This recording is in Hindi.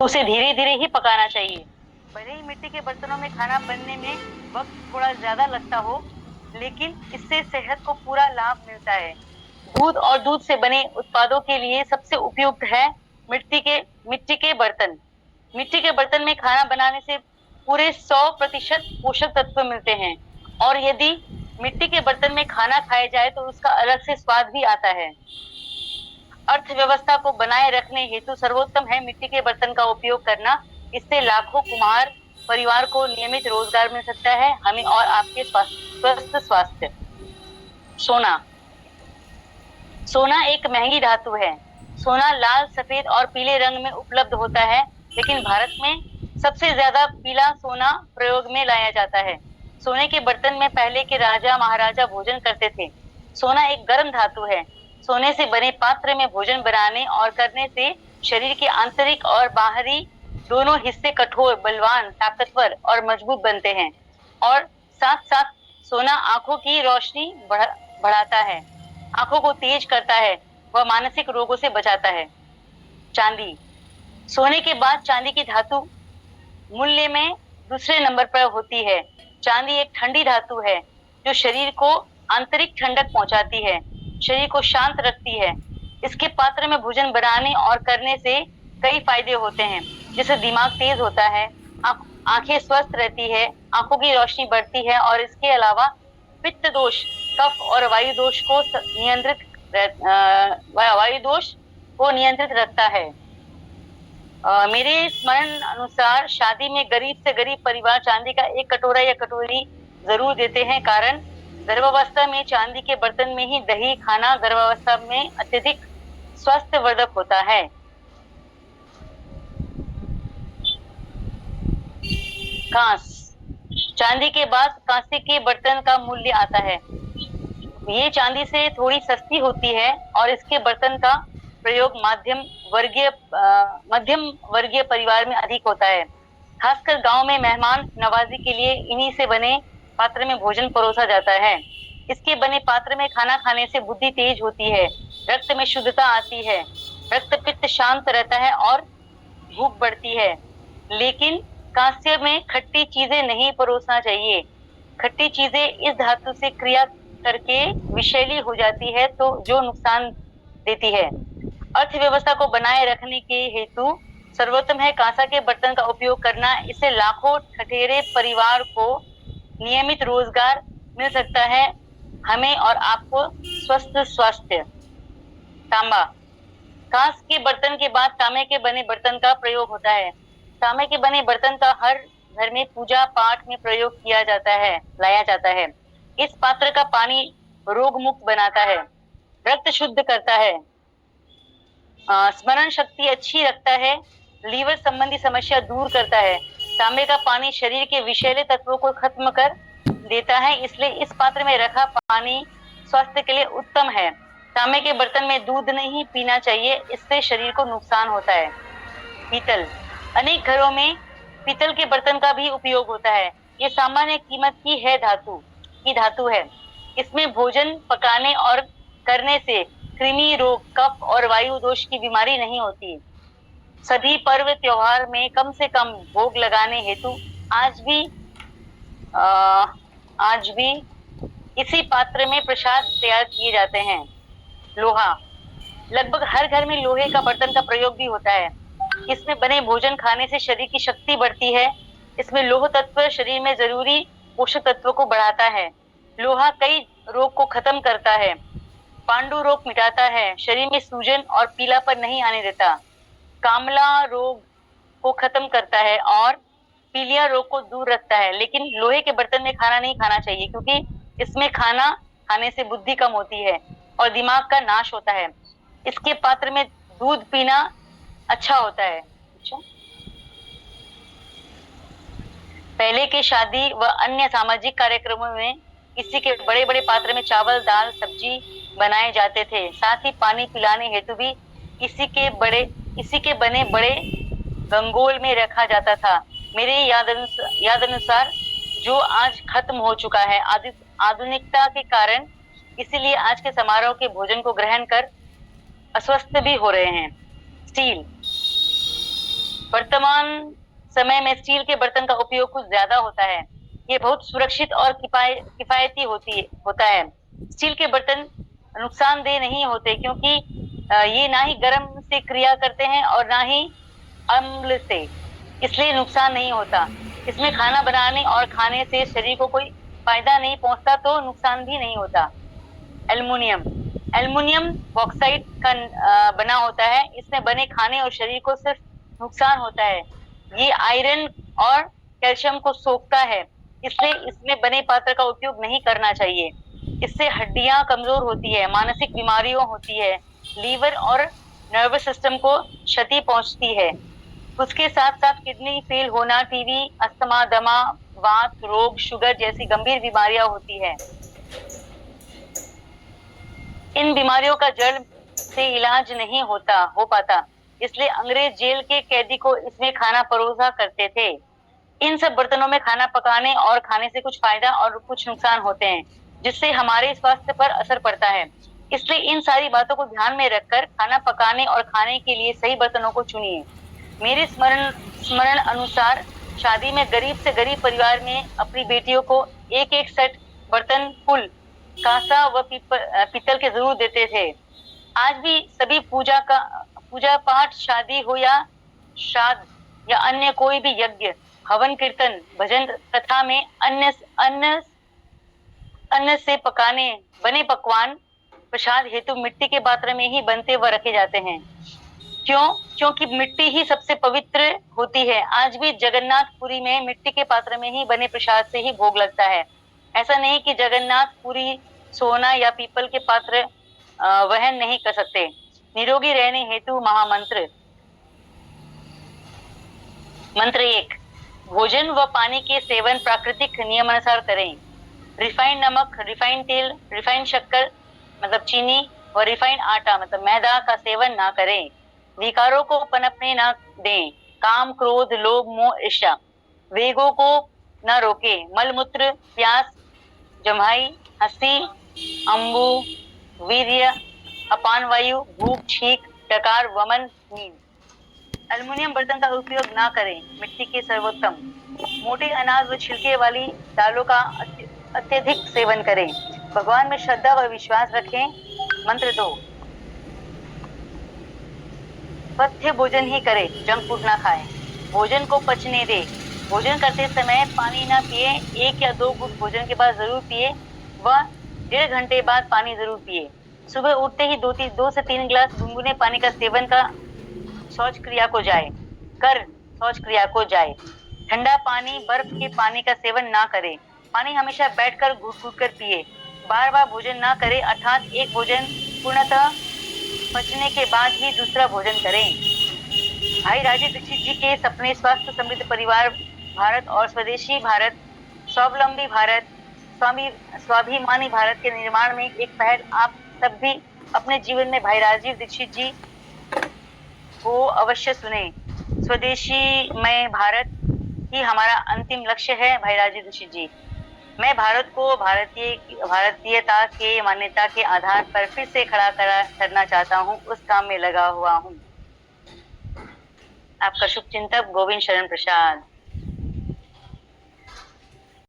उसे धीरे धीरे ही पकाना चाहिए। भले ही मिट्टी के बर्तनों में खाना बनने में वक्त थोड़ा ज्यादा लगता हो, लेकिन इससे सेहत को पूरा लाभ मिलता है। दूध और दूध से बने उत्पादों के लिए सबसे उपयुक्त है मिट्टी के बर्तन। मिट्टी के बर्तन में खाना बनाने से पूरे 100% पोषक तत्व मिलते हैं, और यदि मिट्टी के बर्तन में खाना खाया जाए तो उसका अलग से स्वाद भी आता है। अर्थव्यवस्था को बनाए रखने हेतु सर्वोत्तम है मिट्टी के बर्तन का उपयोग करना। इससे लाखों कुम्हार परिवार को नियमित रोजगार मिल सकता है, हमें और आपके स्वस्थ स्वास्थ्य। सोना। सोना एक महंगी धातु है। सोना लाल, सफेद और पीले रंग में उपलब्ध होता है, लेकिन भारत में सबसे ज्यादा पीला सोना प्रयोग में लाया जाता है। सोने के बर्तन में पहले के राजा महाराजा भोजन करते थे। सोना एक गर्म धातु है। सोने से बने पात्र में भोजन बनाने और करने से शरीर के आंतरिक और बाहरी दोनों हिस्से कठोर, बलवान, ताकतवर और मजबूत बनते हैं। और साथ साथ सोना आंखों की रोशनी बढ़ाता है, आंखों को तेज करता है, वह मानसिक रोगों से बचाता है। चांदी। सोने के बाद चांदी की धातु मूल्य में दूसरे नंबर पर होती है। चांदी एक ठंडी धातु है जो शरीर को आंतरिक ठंडक पहुंचाती है, शरीर को शांत रखती है। इसके पात्र में भोजन बनाने और करने से कई फायदे होते हैं, जैसे दिमाग तेज होता है, आंखें स्वस्थ रहती है, आंखों की रोशनी बढ़ती है, और इसके अलावा पित्त दोष, कफ और वायु दोष को नियंत्रित रखता है। मेरे स्मरण अनुसार शादी में गरीब से गरीब परिवार चांदी का एक कटोरा या कटोरी जरूर देते हैं, कारण गर्भावस्था में चांदी के बर्तन में ही दही खाना गर्भावस्था में अत्यधिक स्वास्थ्यवर्धक होता है। कांस। चांदी के बाद कांसे के बर्तन का मूल्य आता है। ये चांदी से थोड़ी सस्ती होती है और इसके बर्तन का प्रयोग मध्यम वर्गीय परिवार में अधिक होता है। खासकर गांव में मेहमान नवाजी के लिए इन्हीं से बने पात्र में भोजन परोसा जाता है। इसके बने पात्र में खाना खाने से बुद्धि तेज होती है, रक्त में शुद्धता आती है, रक्त पित्त शांत रहता है और भूख बढ़ती है। लेकिन कांस्य में खट्टी चीजें नहीं परोसना चाहिए। खट्टी चीजें इस धातु से क्रिया करके विषैली हो जाती है, तो जो नुकसान देती है। अर्थव्यवस्था को बनाए रखने के हेतु सर्वोत्तम है कांसा के बर्तन का उपयोग करना। इससे लाखों ठठेरे परिवार को नियमित रोजगार मिल सकता है, हमें और आपको स्वस्थ स्वास्थ्य। तांबा। कांस के बर्तन के बाद तांबे के बने बर्तन का प्रयोग होता है। तांबे के बने बर्तन का हर घर में पूजा पाठ में प्रयोग किया जाता है, लाया जाता है। इस पात्र का पानी रोग मुक्त बनाता है, रक्त शुद्ध करता है, स्मरण शक्ति अच्छी रखता है, लीवर संबंधी समस्या दूर करता है। तांबे का पानी शरीर के विषैले तत्वों को खत्म कर देता है, इसलिए इस पात्र में रखा पानी स्वास्थ्य के लिए उत्तम है। तांबे के बर्तन में दूध नहीं पीना चाहिए, इससे शरीर को नुकसान होता है। पीतल। अनेक घरों में पीतल के बर्तन का भी उपयोग होता है। ये सामान्य कीमत की धातु है। इसमें भोजन पकाने और करने से कृमि रोग, कफ और वायु दोष की बीमारी नहीं होती। सभी पर्व त्योहार में कम से कम भोग लगाने हेतु आज भी इसी पात्र में प्रसाद तैयार किए जाते हैं। लोहा। लगभग हर घर में लोहे का बर्तन का प्रयोग भी होता है। इसमें बने भोजन खाने से शरीर की शक्ति बढ़ती है। इसमें लौह तत्व शरीर में जरूरी पोषक तत्वों को बढ़ाता है। लोहा कई रोग को खत्म करता है, पांडु रोग मिटाता है, शरीर में सूजन और पीलापन नहीं आने देता, कामला रोग को खत्म करता है और पीलिया रोग को दूर रखता है। लेकिन लोहे के बर्तन में खाना नहीं खाना चाहिए, क्योंकि इसमें खाना खाने से बुद्धि कम होती है और दिमाग का नाश होता है। इसके पात्र में दूध पीना अच्छा होता है। अच्छा, पहले के शादी व अन्य सामाजिक कार्यक्रमों में किसी के बड़े बड़े पात्र में चावल, दाल, सब्जी बनाए जाते थे। साथ ही पानी पिलाने हेतु भी किसी के बने बड़े गंगोल में रखा जाता था। मेरे याद अनुसार जो आज खत्म हो चुका है आधुनिकता के कारण, इसीलिए आज के समारोह के भोजन को ग्रहण कर अस्वस्थ भी हो रहे हैं। स्टील। वर्तमान समय में स्टील के बर्तन का उपयोग कुछ ज्यादा होता है। ये बहुत सुरक्षित और किफायती होता है। स्टील के बर्तन नुकसानदेह नहीं होते क्योंकि ये ना ही गर्म से क्रिया करते हैं और ना ही अम्ल से, इसलिए नुकसान नहीं होता। इसमें खाना बनाने और खाने से शरीर को कोई फायदा नहीं पहुंचता तो नुकसान भी नहीं होता। एल्युमिनियम एल्युमिनियम बॉक्साइट का बना होता है। इसमें बने खाने और शरीर को सिर्फ नुकसान होता है। ये आयरन और कैल्शियम को सोखता है, इसलिए इसमें बने पात्र का उपयोग नहीं करना चाहिए। इससे हड्डियां कमजोर होती है, मानसिक बीमारियों होती है, लीवर और नर्वस सिस्टम को क्षति पहुंचती है। उसके साथ साथ किडनी फेल होना, टीबी, अस्थमा, दमा, वात रोग, शुगर जैसी गंभीर बीमारियां होती है। इन बीमारियों का जड़ से इलाज नहीं हो पाता, इसलिए अंग्रेज जेल के कैदी को इसमें खाना परोसा करते थे। इन सब बर्तनों में खाना पकाने और खाने से कुछ फायदा और कुछ नुकसान होते हैं, जिससे हमारे स्वास्थ्य पर असर पड़ता है। इसलिए इन सारी बातों को ध्यान में रखकर खाना पकाने और खाने के लिए सही बर्तनों को चुनिए। मेरे स्मरण अनुसार शादी में गरीब से गरीब परिवार में अपनी बेटियों को एक एक सेट बर्तन फुल कांसा व पीतल के जरूर देते थे। आज भी सभी पूजा पाठ, शादी हो या श्राद्ध या अन्य कोई भी यज्ञ, हवन, कीर्तन, भजन कथा में अन्न से बने पकवान प्रसाद हेतु मिट्टी के पात्र में ही बनते व रखे जाते हैं। क्योंकि मिट्टी ही सबसे पवित्र होती है। आज भी जगन्नाथपुरी में मिट्टी के पात्र में ही बने प्रसाद से ही भोग लगता है। ऐसा नहीं कि जगन्नाथपुरी सोना या पीपल के पात्र वहन नहीं कर सकते। निरोगी रहने हेतु महामंत्र। मंत्र 1, भोजन व पानी के सेवन प्राकृतिक नियमानुसार करें। रिफाइंड नमक, रिफाइंड तेल, रिफाइंड शक्कर मतलब चीनी और रिफाइंड आटा मतलब मैदा का सेवन ना करें। विकारों को पनपने ना दें। काम, क्रोध, लोभ, मोह, ईर्ष्या वेगों को न रोके। मलमूत्र, प्यास, जम्हाई, हंसी, अम्बु, वीर्य, अपान वायु, भूख, छींक, डकार, वमन, नींद। एल्युमिनियम बर्तन का उपयोग ना करें। मिट्टी के सर्वोत्तम। मोटे अनाज व छिलके वाली दालों का अत्यधिक सेवन करें। भगवान में श्रद्धा व विश्वास रखें। मंत्र 2, पथ्य भोजन ही करें, जंक फूड ना खाएं। भोजन को पचने दे। भोजन करते समय पानी ना पिए। 1 या 2 घूंट भोजन के बाद जरूर पिए व 1.5 घंटे बाद पानी जरूर पिए। सुबह उठते ही 2 से 3 गिलास गुनगुने पानी का सेवन शौच क्रिया को जाए। ठंडा पानी, बर्फ के पानी का सेवन ना करें। पानी हमेशा बैठकर घूट-घूट कर पिए। बार-बार भोजन ना करें, अर्थात एक भोजन पूर्णतः पचने के बाद ही दूसरा भोजन करें। भाई राजीव दीक्षित जी के सपने स्वस्थ समृद्ध परिवार भारत और स्वदेशी भारत, स्वावलंबी भारत, स्वाभिमानी भारत के निर्माण में एक पहल आप सब भी अपने जीवन में भाई राजीव दीक्षित जी को अवश्य सुने। स्वदेशी में भारत ही हमारा अंतिम लक्ष्य है। भाई राजीव दीक्षित जी, मैं भारत को भारतीयता के मान्यता के आधार पर फिर से खड़ा करना चाहता हूँ। उस काम में लगा हुआ हूँ। आपका शुभचिंतक गोविंद शरण प्रसाद।